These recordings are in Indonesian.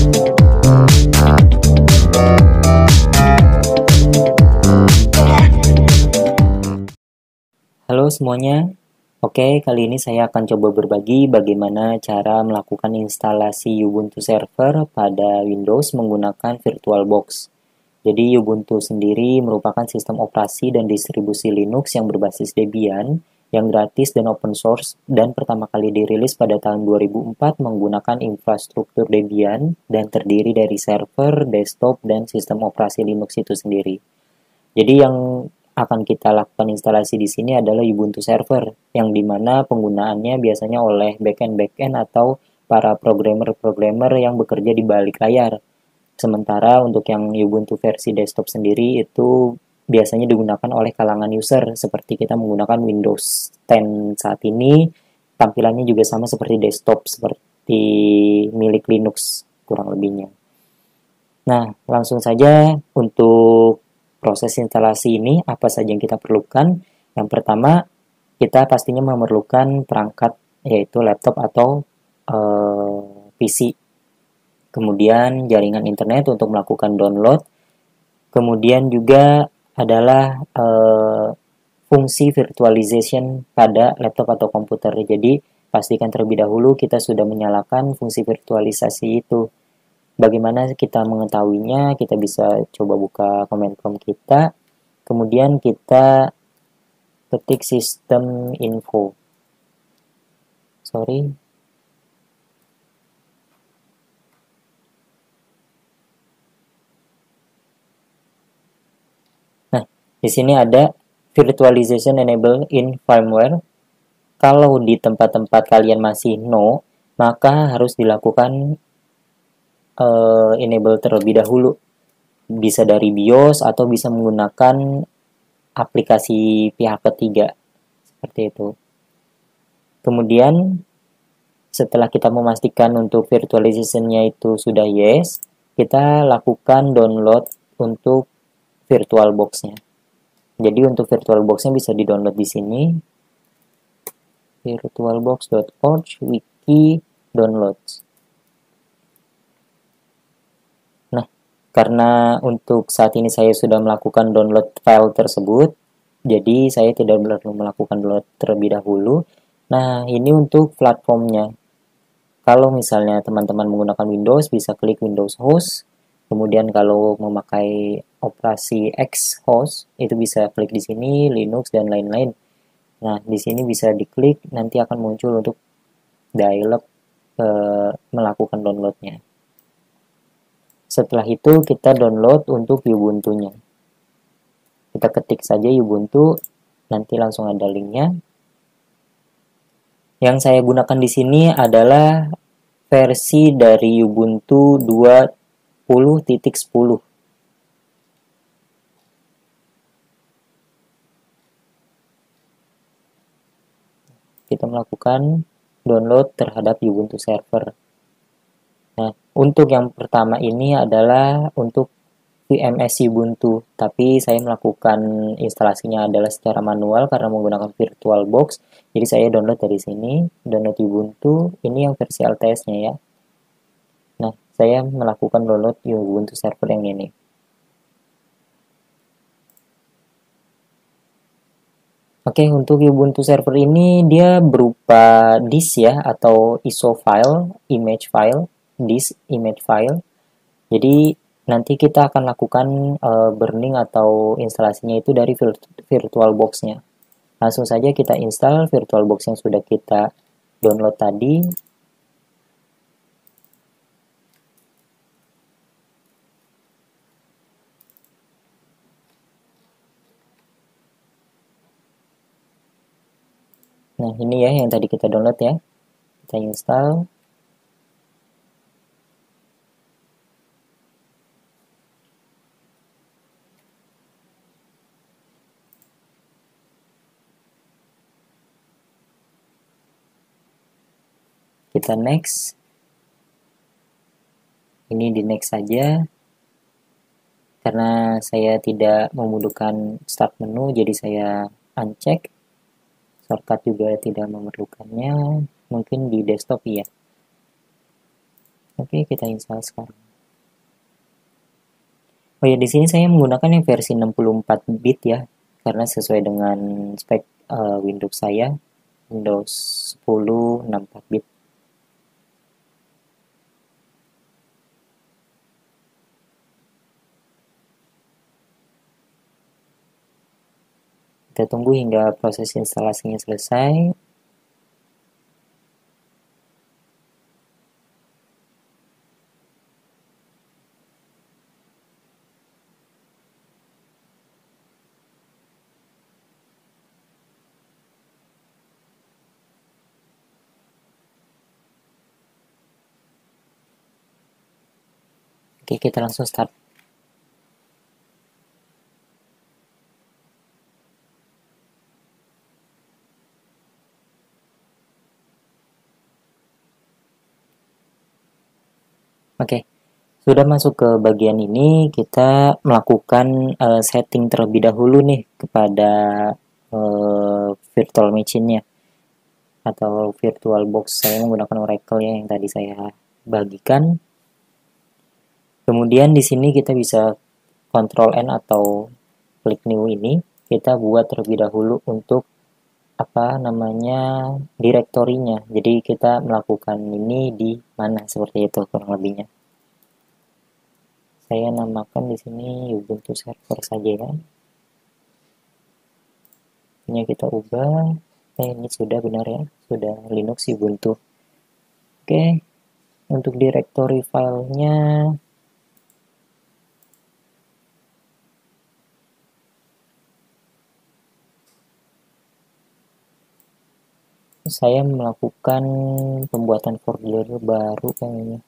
Halo semuanya, oke kali ini saya akan coba berbagi bagaimana cara melakukan instalasi Ubuntu Server pada Windows menggunakan VirtualBox. Jadi Ubuntu sendiri merupakan sistem operasi dan distribusi Linux yang berbasis Debian, yang gratis dan open source, dan pertama kali dirilis pada tahun 2004 menggunakan infrastruktur Debian dan terdiri dari server, desktop, dan sistem operasi Linux itu sendiri. Jadi yang akan kita lakukan instalasi di sini adalah Ubuntu Server, yang dimana penggunaannya biasanya oleh backend atau para programmer-programmer yang bekerja di balik layar. Sementara untuk yang Ubuntu versi desktop sendiri itu biasanya digunakan oleh kalangan user, seperti kita menggunakan Windows 10 saat ini, tampilannya juga sama seperti desktop, seperti milik Linux kurang lebihnya. Nah, langsung saja untuk proses instalasi ini, apa saja yang kita perlukan? Yang pertama, kita pastinya memerlukan perangkat, yaitu laptop atau PC. Kemudian jaringan internet untuk melakukan download. Kemudian juga adalah fungsi virtualization pada laptop atau komputer. Jadi, pastikan terlebih dahulu kita sudah menyalakan fungsi virtualisasi itu. Bagaimana kita mengetahuinya? Kita bisa coba buka command prompt kita, kemudian kita ketik system info. Nah, di sini ada virtualization enable in firmware. Kalau di tempat-tempat kalian masih no, maka harus dilakukan enable terlebih dahulu. Bisa dari BIOS atau bisa menggunakan aplikasi pihak ketiga. Seperti itu. Kemudian, setelah kita memastikan untuk virtualization-nya itu sudah yes, kita lakukan download untuk VirtualBox-nya. Jadi untuk VirtualBox-nya bisa di-download di sini. virtualbox.org wiki downloads. Nah, karena untuk saat ini saya sudah melakukan download file tersebut, jadi saya tidak perlu melakukan download terlebih dahulu. Nah, ini untuk platformnya. Kalau misalnya teman-teman menggunakan Windows, bisa klik Windows Host. Kemudian kalau memakai operasi X host, itu bisa klik di sini, Linux, dan lain-lain. Nah, di sini bisa diklik, nanti akan muncul untuk dialog melakukan downloadnya. Setelah itu, kita download untuk Ubuntu-nya. Kita ketik saja Ubuntu, nanti langsung ada linknya. Yang saya gunakan di sini adalah versi dari Ubuntu 20.10. Kita melakukan download terhadap Ubuntu server. Nah, untuk yang pertama ini adalah untuk VMS Ubuntu, tapi saya melakukan instalasinya adalah secara manual karena menggunakan VirtualBox. Jadi saya download dari sini, download Ubuntu, ini yang versi LTS-nya ya. Nah, saya melakukan download Ubuntu server yang ini. Oke, untuk Ubuntu server ini dia berupa disk ya, atau ISO file, image file, disk image file. Jadi nanti kita akan lakukan burning atau instalasinya itu dari VirtualBox-nya. Langsung saja kita install VirtualBox yang sudah kita download tadi. Nah, ini ya yang tadi kita download ya. Kita install. Kita next. Ini di next saja. Karena saya tidak membutuhkan start menu, jadi saya uncheck. Shortcut juga tidak memerlukannya. Mungkin di desktop ya. Oke, kita install sekarang. Oh ya, di sini saya menggunakan yang versi 64 bit ya, karena sesuai dengan spek Windows saya, Windows 10 64 bit. Kita tunggu hingga proses instalasinya selesai. Oke, kita langsung start. Oke, sudah masuk ke bagian ini, kita melakukan setting terlebih dahulu nih kepada virtual machine-nya atau virtual box. Saya menggunakan Oracle ya yang tadi saya bagikan. Kemudian di sini kita bisa Ctrl N atau klik new ini, kita buat terlebih dahulu untuk apa namanya direktorinya. Jadi kita melakukan ini di mana seperti itu kurang lebihnya. Saya namakan di sini Ubuntu server saja ya. Ini kita ubah. Ini sudah benar ya, sudah Linux Ubuntu. Oke, untuk directory filenya saya melakukan pembuatan folder baru kayaknya.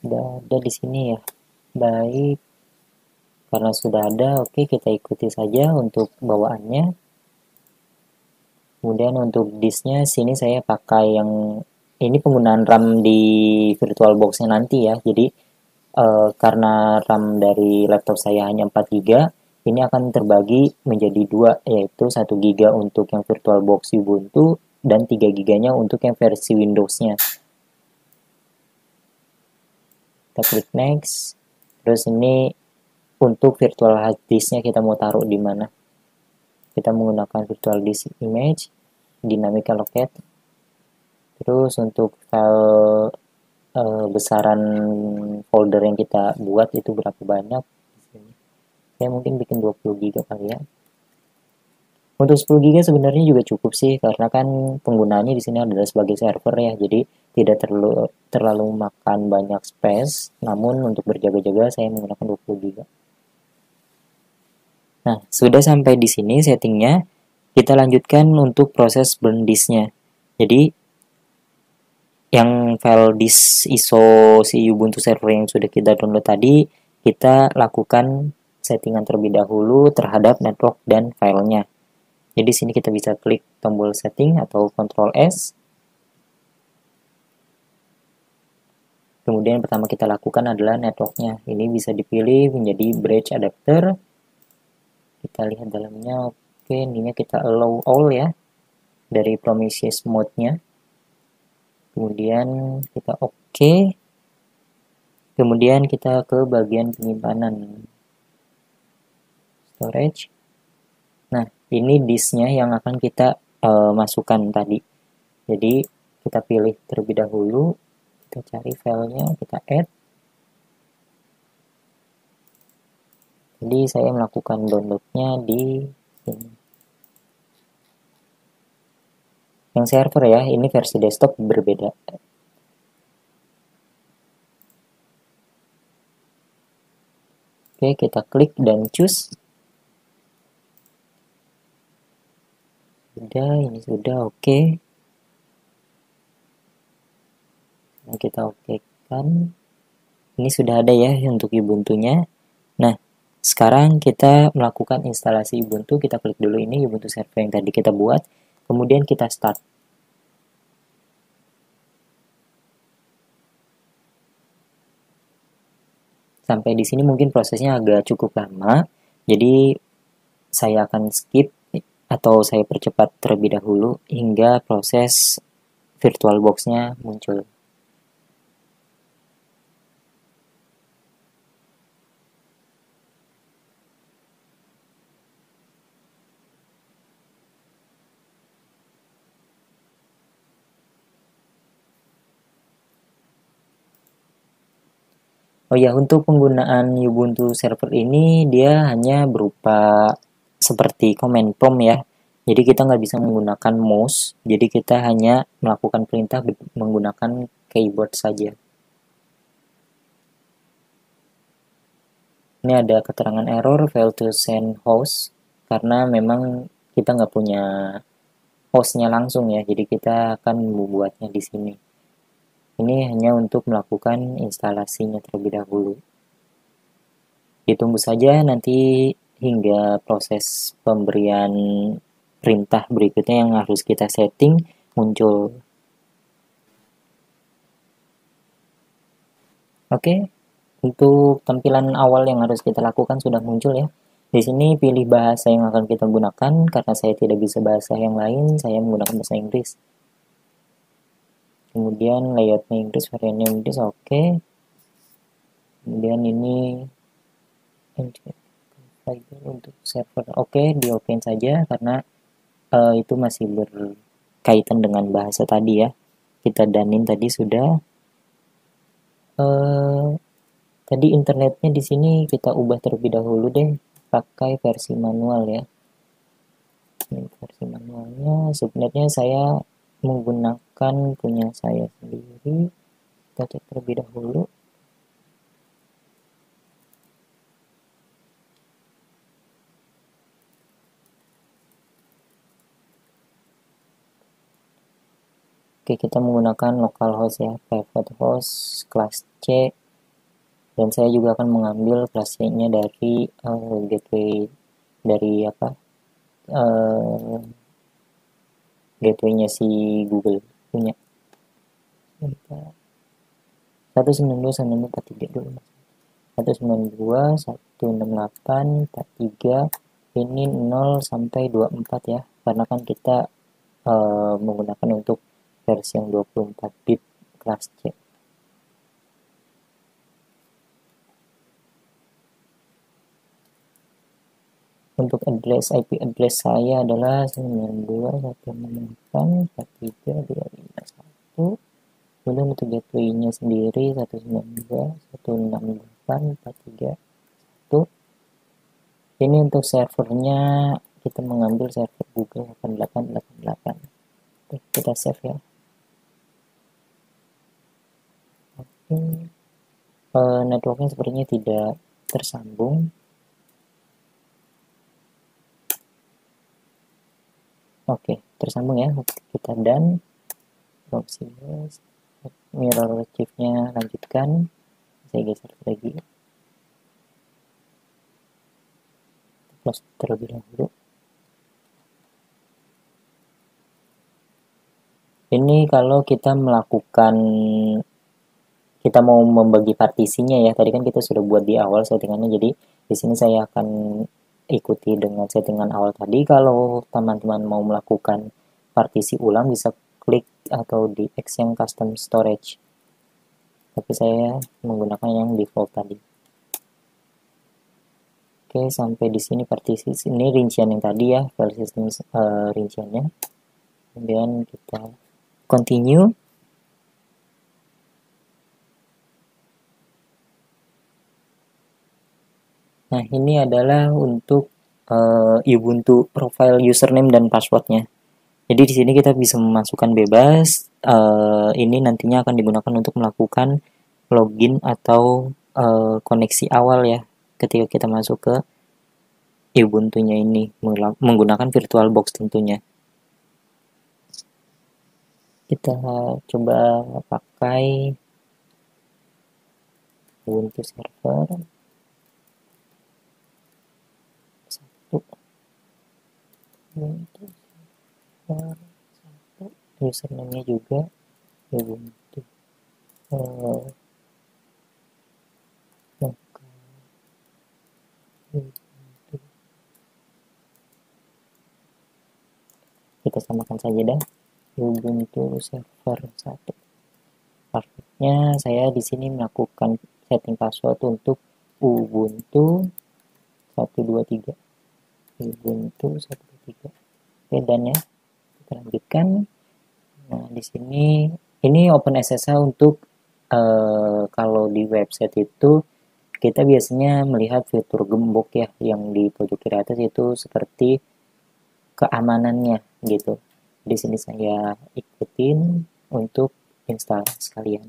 Sudah ada di sini ya. Baik, karena sudah ada, oke kita ikuti saja untuk bawaannya. Kemudian untuk disknya sini saya pakai yang ini penggunaan RAM di VirtualBox-nya nanti ya. Jadi karena RAM dari laptop saya hanya 4 GB, ini akan terbagi menjadi dua, yaitu 1 GB untuk yang VirtualBox Ubuntu dan 3 GB-nya untuk yang versi Windows-nya. Kita klik next. Terus ini untuk virtual hard disk-nya kita mau taruh di mana. Kita menggunakan virtual disk image, dynamic allocate. Terus untuk file besaran folder yang kita buat itu berapa banyak. Saya mungkin bikin 20 GB kali ya. Untuk 10 GB sebenarnya juga cukup sih, karena kan penggunaannya di sini adalah sebagai server ya, jadi tidak terlalu makan banyak space, namun untuk berjaga-jaga saya menggunakan 20 GB. Nah, sudah sampai di sini settingnya, kita lanjutkan untuk proses burn disk-nya. Jadi, yang file disk ISO si Ubuntu server yang sudah kita download tadi, kita lakukan settingan terlebih dahulu terhadap network dan filenya. Jadi sini kita bisa klik tombol setting atau Ctrl S. Kemudian pertama kita lakukan adalah networknya. Ini bisa dipilih menjadi bridge adapter. Kita lihat dalamnya, oke, ininya kita allow all ya dari promises mode-nya. Kemudian kita oke. Kemudian kita ke bagian penyimpanan storage. Nah, ini disknya yang akan kita masukkan tadi. Jadi kita pilih terlebih dahulu, kita cari filenya, kita add. Jadi saya melakukan downloadnya di sini. Yang server ya, ini versi desktop berbeda. Oke, kita klik dan choose. Sudah, ini sudah oke. Nah, kita oke kan. Ini sudah ada ya untuk Ubuntu-nya. Nah, sekarang kita melakukan instalasi Ubuntu. Kita klik dulu ini Ubuntu server yang tadi kita buat. Kemudian kita start. Sampai di sini mungkin prosesnya agak cukup lama. Jadi saya akan skip atau saya percepat terlebih dahulu hingga proses VirtualBox-nya muncul. Oh ya, untuk penggunaan Ubuntu server ini dia hanya berupa seperti command prompt ya. Jadi kita nggak bisa menggunakan mouse, jadi kita hanya melakukan perintah menggunakan keyboard saja. Ini ada keterangan error fail to send host karena memang kita nggak punya hostnya langsung ya, jadi kita akan membuatnya di sini. Ini hanya untuk melakukan instalasinya terlebih dahulu. Ditunggu saja nanti hingga proses pemberian perintah berikutnya yang harus kita setting muncul. Oke, untuk tampilan awal yang harus kita lakukan sudah muncul ya. Di sini pilih bahasa yang akan kita gunakan, karena saya tidak bisa bahasa yang lain, saya menggunakan bahasa Inggris. Kemudian layoutnya Inggris, variannya Inggris, oke. Kemudian ini untuk server, oke, di-open saja karena itu masih berkaitan dengan bahasa tadi ya. Kita danin tadi sudah. Tadi internetnya di sini kita ubah terlebih dahulu deh, pakai versi manual ya. Ini versi manualnya, sebenarnya saya menggunakan punya saya sendiri. Kita cek terlebih dahulu. Oke, kita menggunakan localhost ya, private host kelas C, dan saya juga akan mengambil kelas C-nya dari gateway, dari apa, gateway-nya si Google punya. 192.168.43 dulu. 192.168.43 ini 0 sampai 24 ya, karena kan kita menggunakan untuk versi yang 24 bit kelas C. Untuk address IP address saya adalah 92.168.43.251. Kemudian untuk gateway-nya sendiri 192.168.43.1. Ini untuk servernya kita mengambil server Google 8888. Oke, kita save ya. Oke. Networknya sepertinya tidak tersambung. Oke, tersambung ya. Kita done. Mirror chipnya lanjutkan. Saya geser lagi. Close terlebih dahulu. Ini kalau kita melakukan, kita mau membagi partisinya ya. Tadi kan kita sudah buat di awal settingannya. Jadi di sini saya akan ikuti dengan settingan awal tadi. Kalau teman-teman mau melakukan partisi ulang bisa klik atau di X yang custom storage. Tapi saya menggunakan yang default tadi. Oke, sampai di sini partisi ini rincian yang tadi ya, file system rinciannya. Kemudian kita continue. Nah, ini adalah untuk Ubuntu profile username dan passwordnya. Jadi di sini kita bisa memasukkan bebas. Ini nantinya akan digunakan untuk melakukan login atau koneksi awal ya, ketika kita masuk ke Ubuntu-nya ini menggunakan VirtualBox tentunya. Kita coba pakai Ubuntu server 1. Ubuntu server 1. Username-nya juga Ubuntu. Kita samakan saja dah. Ubuntu server 1. Passwordnya saya di sini melakukan setting password untuk Ubuntu 123. Ubuntu 123. Oke, dan ya kita lanjutkan. Nah, di sini ini OpenSSH untuk kalau di website itu kita biasanya melihat fitur gembok ya yang di pojok kiri atas itu seperti keamanannya gitu. Di sini saya ikutin untuk install sekalian.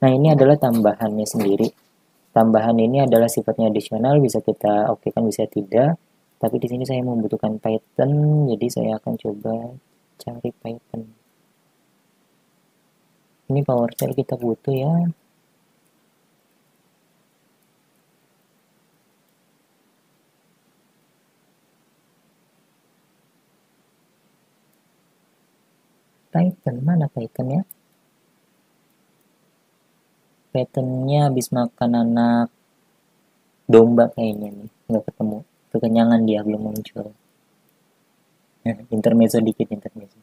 Nah, ini adalah tambahannya sendiri. Tambahan ini adalah sifatnya additional, bisa kita oke kan, bisa tidak. Tapi di sini saya membutuhkan Python, jadi saya akan coba cari Python. Ini PowerShell kita butuh ya. Python, mana Python ya? Pythonnya habis makan anak domba kayaknya nih, nggak ketemu. Kekenyangan dia belum muncul. Intermezzo dikit, intermezzo.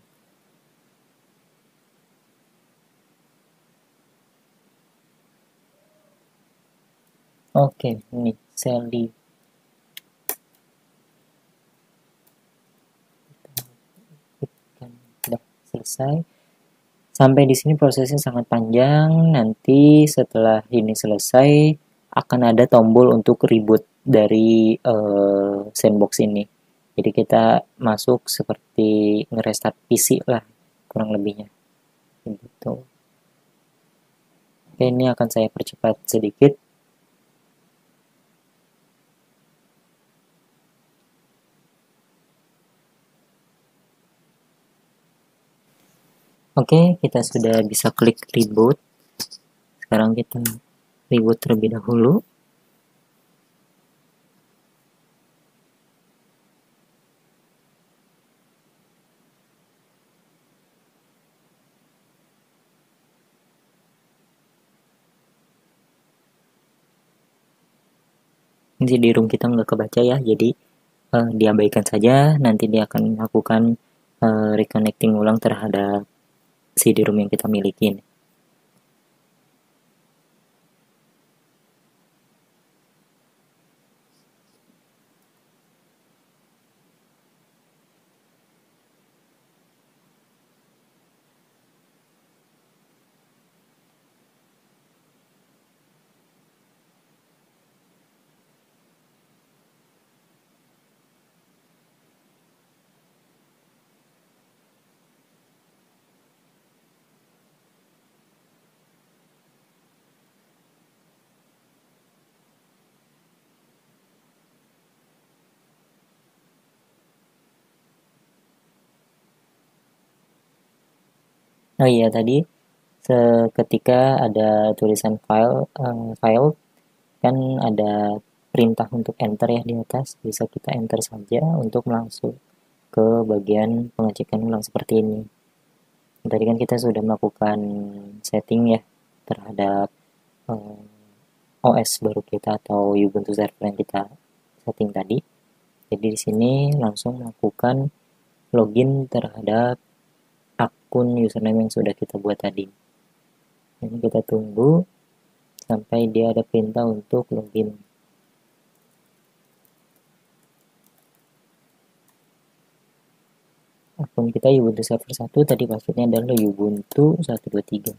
Oke, ini Sally. Udah selesai. Sampai di sini prosesnya sangat panjang. Nanti setelah ini selesai akan ada tombol untuk reboot dari sandbox ini. Jadi kita masuk seperti ngerestart PC lah kurang lebihnya. Gitu. Oke, ini akan saya percepat sedikit. Oke, kita sudah bisa klik reboot. Sekarang kita reboot terlebih dahulu. Ini di room kita nggak kebaca ya, jadi diabaikan saja. Nanti dia akan melakukan reconnecting ulang terhadap CD-ROM yang kita miliki. Oh iya, tadi seketika ada tulisan file kan ada perintah untuk enter ya di atas, bisa kita enter saja untuk langsung ke bagian pengecekan ulang seperti ini. Tadi kan kita sudah melakukan setting ya terhadap OS baru kita atau Ubuntu server yang kita setting tadi. Jadi di sini langsung melakukan login terhadap akun username yang sudah kita buat tadi. Ini kita tunggu sampai dia ada perintah untuk login. Akun kita Ubuntu server 1, tadi passwordnya adalah Ubuntu 123.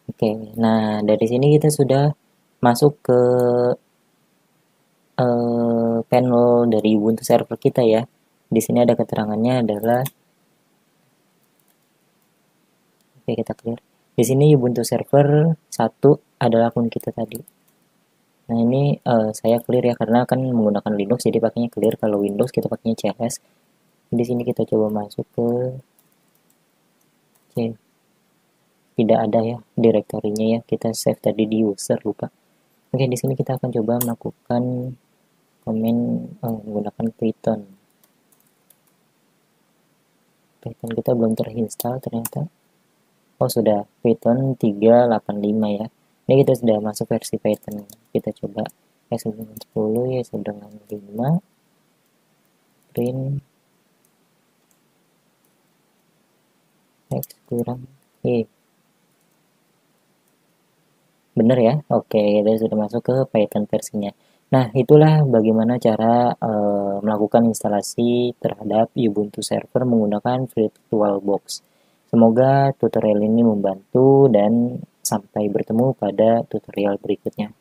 Oke, nah dari sini kita sudah masuk ke panel dari Ubuntu server kita ya. Di sini ada keterangannya adalah, oke kita clear. Di sini Ubuntu server 1 adalah akun kita tadi. Nah ini saya clear ya karena kan menggunakan Linux jadi pakainya clear. Kalau Windows kita pakainya CLS. Di sini kita coba masuk ke C. Tidak ada ya direktorinya ya. Kita save tadi di user, lupa. Oke, di sini kita akan coba melakukan komen menggunakan Python. Python kita belum terinstall ternyata. Oh sudah, Python 385 ya. Ini kita sudah masuk versi Python. Kita coba X dengan 10, Y dengan 5, print X kurang Y. Bener ya? Oke, kita sudah masuk ke Python versinya. Nah, itulah bagaimana cara melakukan instalasi terhadap Ubuntu server menggunakan VirtualBox. Semoga tutorial ini membantu dan sampai bertemu pada tutorial berikutnya.